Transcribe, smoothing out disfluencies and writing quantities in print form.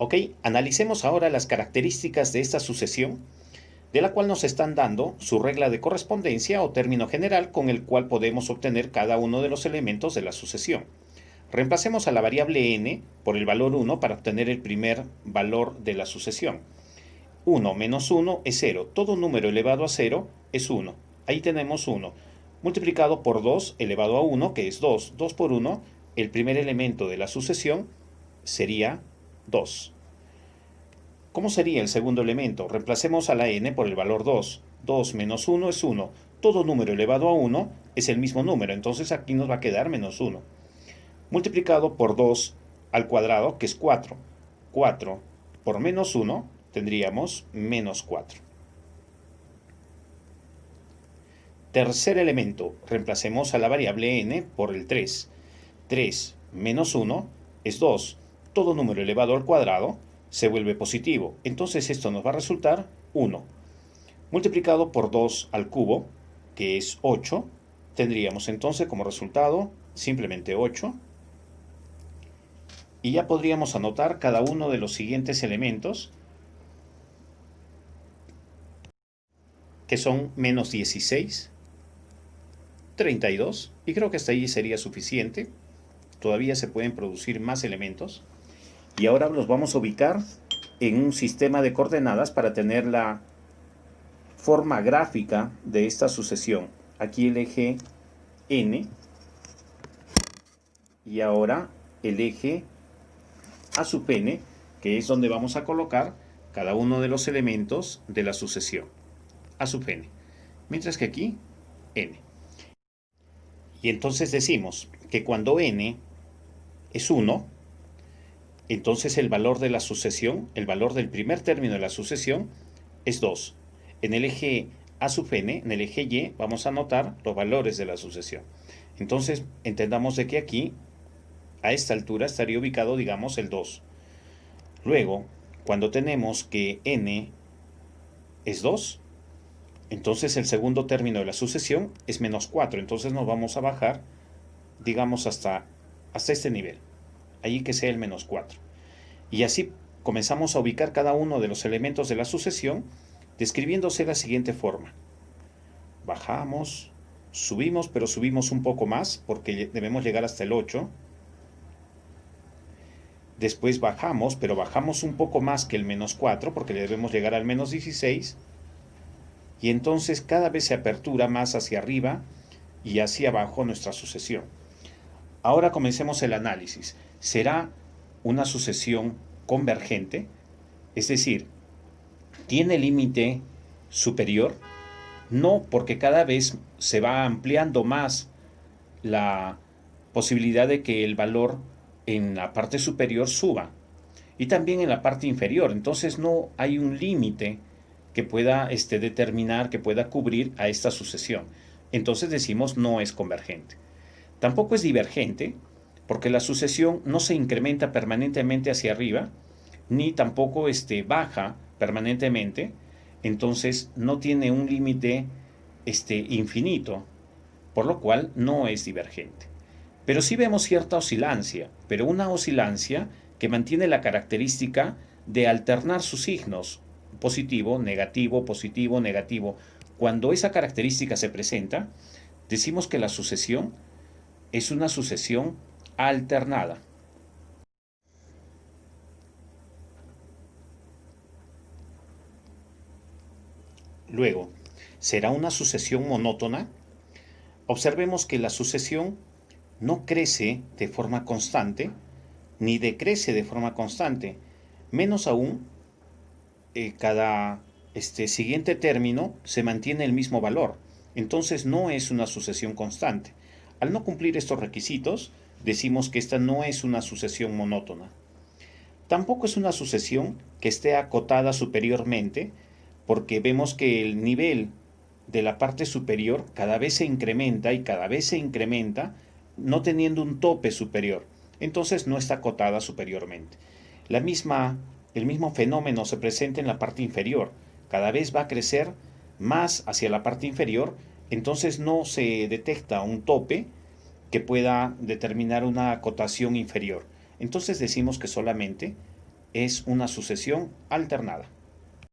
Ok, analicemos ahora las características de esta sucesión, de la cual nos están dando su regla de correspondencia o término general con el cual podemos obtener cada uno de los elementos de la sucesión. Reemplacemos a la variable n por el valor 1 para obtener el primer valor de la sucesión. 1 menos 1 es 0. Todo número elevado a 0 es 1. Ahí tenemos 1. Multiplicado por 2 elevado a 1, que es 2. 2 por 1, el primer elemento de la sucesión sería 2. ¿Cómo sería el segundo elemento? Reemplacemos a la n por el valor 2. 2 menos 1 es 1. Todo número elevado a 1 es el mismo número, entonces aquí nos va a quedar menos 1. Multiplicado por 2 al cuadrado, que es 4. 4 por menos 1 tendríamos menos 4. Tercer elemento, reemplacemos a la variable n por el 3. 3 menos 1 es 2. Todo número elevado al cuadrado se vuelve positivo. Entonces esto nos va a resultar 1. Multiplicado por 2 al cubo, que es 8, tendríamos entonces como resultado simplemente 8. Y ya podríamos anotar cada uno de los siguientes elementos, que son menos 16, 32, y creo que hasta ahí sería suficiente. Todavía se pueden producir más elementos. Y ahora los vamos a ubicar en un sistema de coordenadas para tener la forma gráfica de esta sucesión. Aquí el eje n y ahora el eje a sub n, que es donde vamos a colocar cada uno de los elementos de la sucesión a sub n, mientras que aquí n. Y entonces decimos que cuando n es 1, entonces el valor de la sucesión, el valor del primer término de la sucesión es 2. En el eje a sub n, en el eje y, vamos a anotar los valores de la sucesión. Entonces entendamos de que aquí, a esta altura, estaría ubicado, digamos, el 2. Luego, cuando tenemos que n es 2, entonces el segundo término de la sucesión es menos 4. Entonces nos vamos a bajar, digamos, hasta este nivel. Allí que sea el menos 4. Y así comenzamos a ubicar cada uno de los elementos de la sucesión, describiéndose de la siguiente forma. Bajamos, subimos, pero subimos un poco más porque debemos llegar hasta el 8. Después bajamos, pero bajamos un poco más que el menos 4 porque debemos llegar al menos 16. Y entonces cada vez se apertura más hacia arriba y hacia abajo nuestra sucesión. Ahora comencemos el análisis. ¿Será una sucesión convergente? Es decir, ¿tiene límite superior? No, porque cada vez se va ampliando más la posibilidad de que el valor en la parte superior suba y también en la parte inferior. Entonces no hay un límite que pueda determinar, que pueda cubrir a esta sucesión. Entonces decimos no es convergente. Tampoco es divergente, porque la sucesión no se incrementa permanentemente hacia arriba, ni tampoco baja permanentemente, entonces no tiene un límite infinito, por lo cual no es divergente. Pero sí vemos cierta oscilancia, pero una oscilancia que mantiene la característica de alternar sus signos, positivo, negativo, negativo. Cuando esa característica se presenta, decimos que la sucesión es una sucesión alternada. Luego, ¿será una sucesión monótona? Observemos que la sucesión no crece de forma constante, ni decrece de forma constante. Menos aún, cada siguiente término se mantiene el mismo valor. Entonces no es una sucesión constante. Al no cumplir estos requisitos, decimos que esta no es una sucesión monótona. Tampoco es una sucesión que esté acotada superiormente, porque vemos que el nivel de la parte superior cada vez se incrementa y cada vez se incrementa, no teniendo un tope superior. Entonces no está acotada superiormente. El mismo fenómeno se presenta en la parte inferior. Cada vez va a crecer más hacia la parte inferior, entonces no se detecta un tope que pueda determinar una acotación inferior. Entonces decimos que solamente es una sucesión alternada.